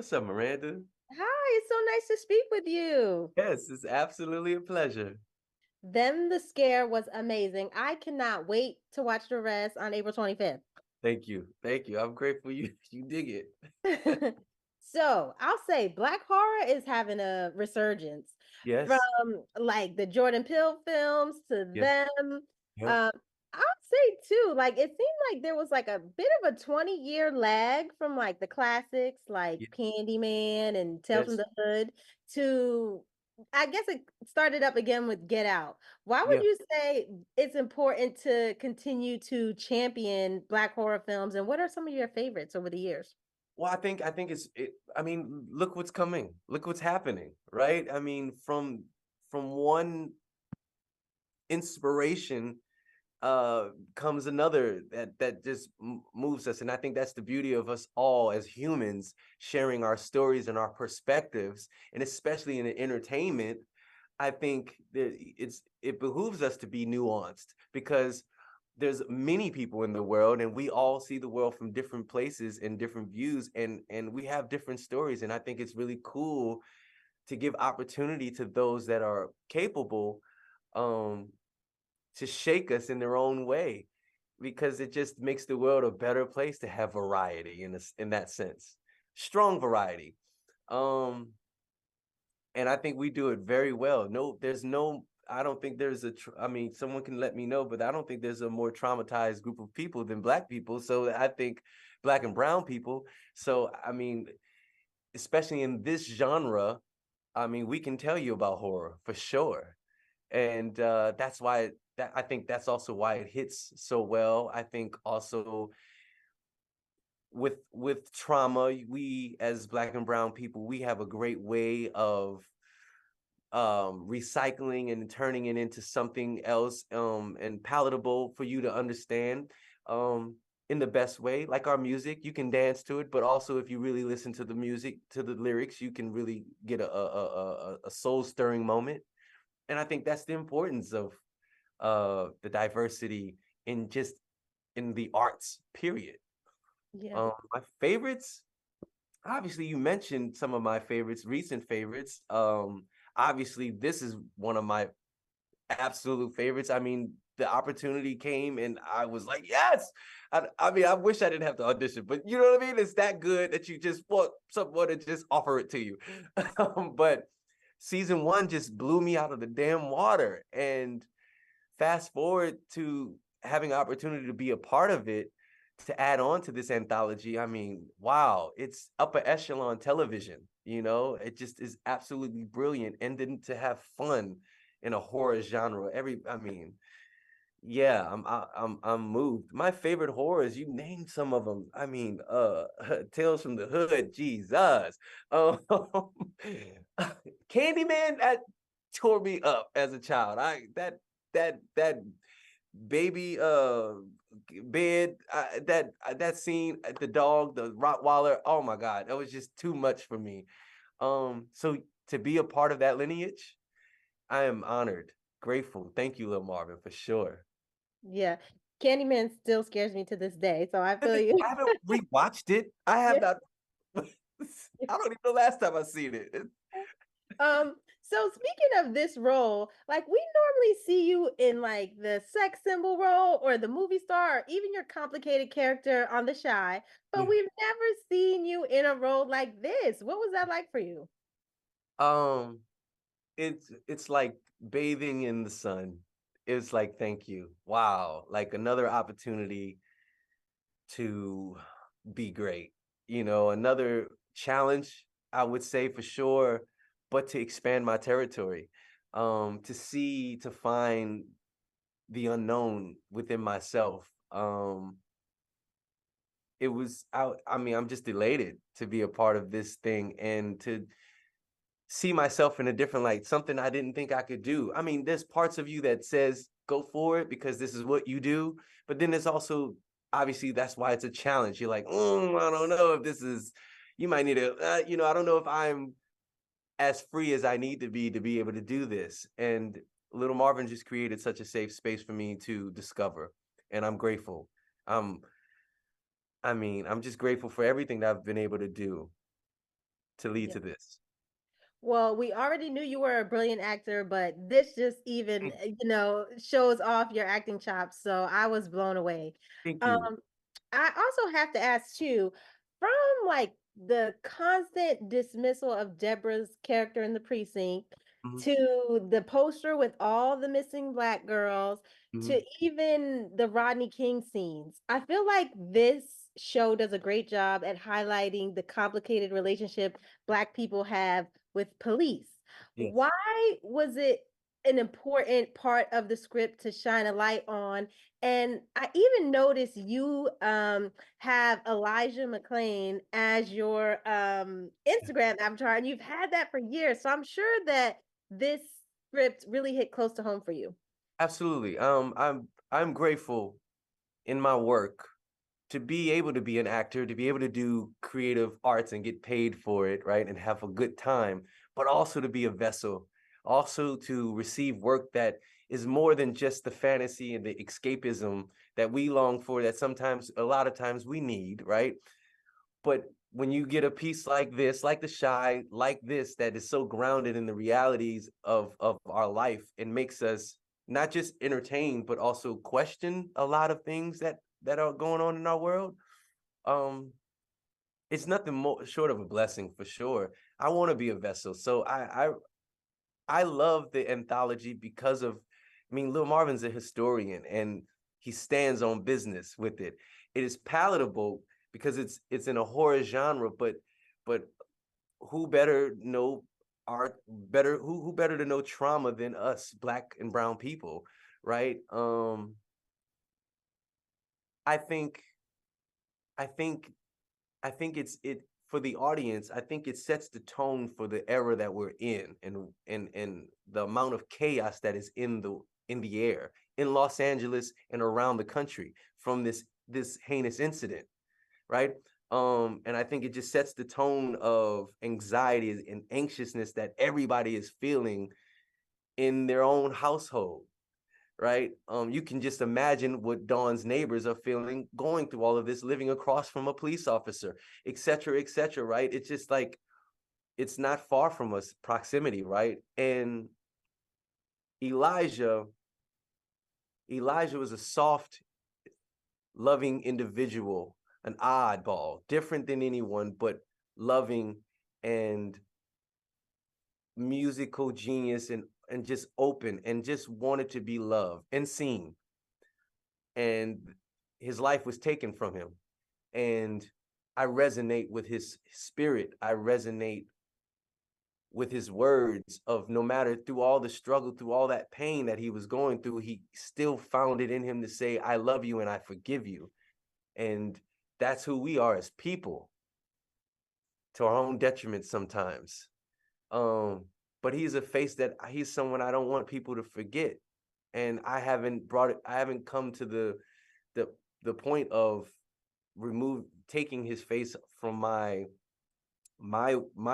What's up, Miranda? Hi, it's so nice to speak with you. Yes, it's absolutely a pleasure. Them the Scare was amazing. I cannot wait to watch the rest on April 25th. Thank you. Thank you. I'm grateful you dig it. So I'll say Black horror is having a resurgence from Yes. like the Jordan Peele films to Yep. them. Yep. Um, I'll say too, like it seemed like there was like a bit of a 20-year lag from like the classics like Yes. Candyman and Tales from Yes. the Hood to I guess it started up again with Get Out. Why would Yeah. you say it's important to continue to champion Black horror films, and what are some of your favorites over the years? Well, I think I mean, look what's coming. Look what's happening, right? I mean, from one inspiration comes another that just moves us, and I think that's the beauty of us all as humans sharing our stories and our perspectives, and especially in entertainment. I think that it behooves us to be nuanced because there's many people in the world and we all see the world from different places and different views, and we have different stories, and I think it's really cool to give opportunity to those that are capable um to shake us in their own way, because it just makes the world a better place to have variety in that sense, strong variety. um and I think we do it very well. No, there's no, I don't think there's I mean, someone can let me know, but I don't think there's a more traumatized group of people than Black people. So I think Black and brown people. So, I mean, especially in this genre, I mean, we can tell you about horror for sure. And that's why that I think that's also why it hits so well. I think also with trauma, we as Black and brown people, we have a great way of recycling and turning it into something else, and palatable for you to understand, um, in the best way. Like our music, you can dance to it, but also if you really listen to the music, to the lyrics, you can really get a soul stirring moment. And I think that's the importance of the diversity in just in the arts, period. Yeah. My favorites, obviously you mentioned some of my favorites, recent favorites. Obviously this is one of my absolute favorites. I mean, the opportunity came and I was like, yes. I mean, I wish I didn't have to audition, but you know what I mean? It's that good that you just want someone to just offer it to you. But season one just blew me out of the damn water. And fast forward to having opportunity to be a part of it, to add on to this anthology. I mean, wow, it's upper echelon television. It just is absolutely brilliant. And then to have fun in a horror genre. I mean, yeah, I'm moved. My favorite horrors, you named some of them. I mean, Tales from the Hood, Jesus. Um, Candyman, that tore me up as a child. That baby bed, that scene at the dog, the Rottweiler. Oh my God, that was just too much for me. So to be a part of that lineage, I am honored, grateful. Thank you, Lil Marvin, for sure. Yeah. Candyman still scares me to this day, so I I feel you. haven't rewatched it. I have Yeah. not. I don't even know last time I seen it. So speaking of this role, like we normally see you in like the sex symbol role or the movie star or even your complicated character on The Shy, but Yeah. we've never seen you in a role like this. What was that like for you? Um, it's like bathing in the sun. It's like, thank you. Wow, like another opportunity to be great. Another challenge, I would say for sure, but to expand my territory, to find the unknown within myself. I mean, I'm just elated to be a part of this thing and to see myself in a different light, something I didn't think I could do. I mean, there's parts of you that says go for it because this is what you do, but then there's also, obviously that's why it's a challenge. You're like, I don't know if this is. You might need to, I don't know if I'm as free as I need to be able to do this. And Little Marvin just created such a safe space for me to discover, and I'm grateful. Um, I mean, I'm just grateful for everything that I've been able to do. to lead Yeah. to this. Well, we already knew you were a brilliant actor, but this just even, shows off your acting chops. So I was blown away. Thank Um, you. I also have to ask too, from like the constant dismissal of Deborah's character in the precinct Mhm, to the poster with all the missing black girls to mhm. even the Rodney King scenes. I feel like this show does a great job at highlighting the complicated relationship black people have with police. Yes. Why was it an important part of the script to shine a light on? And I even noticed you have Elijah McClain as your Instagram avatar, and you've had that for years. So I'm sure that this script really hit close to home for you. Absolutely. I'm grateful in my work to be able to be an actor, to be able to do creative arts and get paid for it, right? And have a good time, but also to be a vessel, also to receive work that is more than just the fantasy and the escapism that we long for, that sometimes, a lot of times we need, right? But when you get a piece like this, like The Shy, like this, that is so grounded in the realities of our life, and makes us not just entertained, but also question a lot of things that are going on in our world. Um, it's nothing more short of a blessing for sure. I want to be a vessel. So I love the anthology because of, I mean, Lil Marvin's a historian and he stands on business with it. It is palatable because it's in a horror genre, but who better know art better who better to know trauma than us black and brown people, right? I think I think I think it for the audience. I think it sets the tone for the era that we're in, and the amount of chaos that is in the air in Los Angeles and around the country from this heinous incident, right? And I think it just sets the tone of anxiety and anxiousness that everybody is feeling in their own household, right? You can just imagine what Dawn's neighbors are feeling going through all of this, living across from a police officer, et cetera, right? It's just like, it's not far from us, proximity, right? And Elijah, Elijah was a soft, loving individual, an oddball, different than anyone, but loving and musical genius, and just open and just wanted to be loved and seen. And his life was taken from him. And I resonate with his spirit. I resonate with his words of, no matter through all the struggle, through all that pain that he was going through, he still found it in him to say, I love you and I forgive you. And that's who we are as people, to our own detriment sometimes. Um, but he's a face that he's someone I don't want people to forget. And I haven't come to the the point of taking his face from my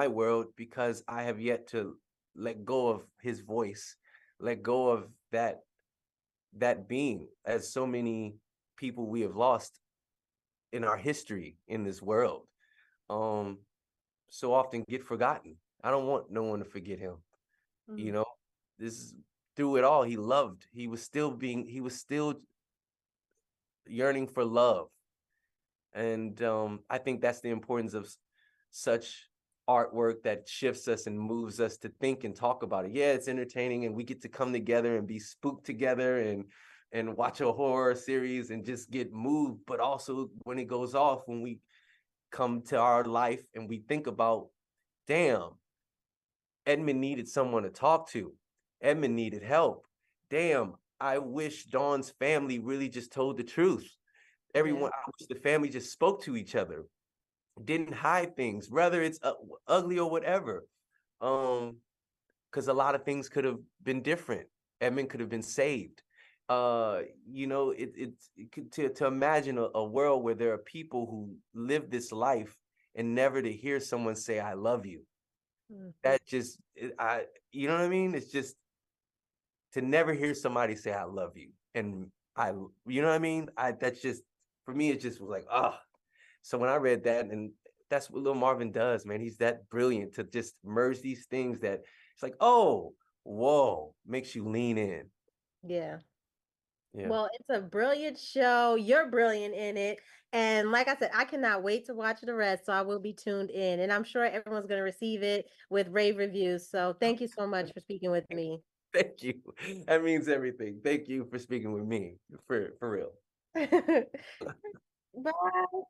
world, because I have yet to let go of his voice, let go of that being, as so many people we have lost in our history in this world, um so often get forgotten. I don't want no one to forget him, you Mm, know. This is, through it all, he was still yearning for love. And I think that's the importance of such artwork that shifts us and moves us to think and talk about it. Yeah, it's entertaining, and we get to come together and be spooked together, and watch a horror series and just get moved. But also, when it goes off, when we come to our life and we think about, damn, Edmund needed someone to talk to. Edmund needed help. Damn, I wish Dawn's family really just told the truth. yeah. I wish the family just spoke to each other, didn't hide things, whether it's ugly or whatever. Um, because a lot of things could have been different. Edmund could have been saved. To imagine a world where there are people who live this life and never to hear someone say, I love you. Mm, That just, you know what I mean? It's just, to never hear somebody say, I love you. And you know what I mean? That's just, for me, it just was like, ah. So when I read that, and that's what Lil Marvin does, man. He's that brilliant to just merge these things that it's like, oh, whoa, makes you lean in. Yeah. Yeah. Well, it's a brilliant show. You're brilliant in it. And like I said, I cannot wait to watch the rest. So I will be tuned in. And I'm sure everyone's going to receive it with rave reviews. So thank you so much for speaking with me. Thank you. That means everything. Thank you for speaking with me. For real. Bye.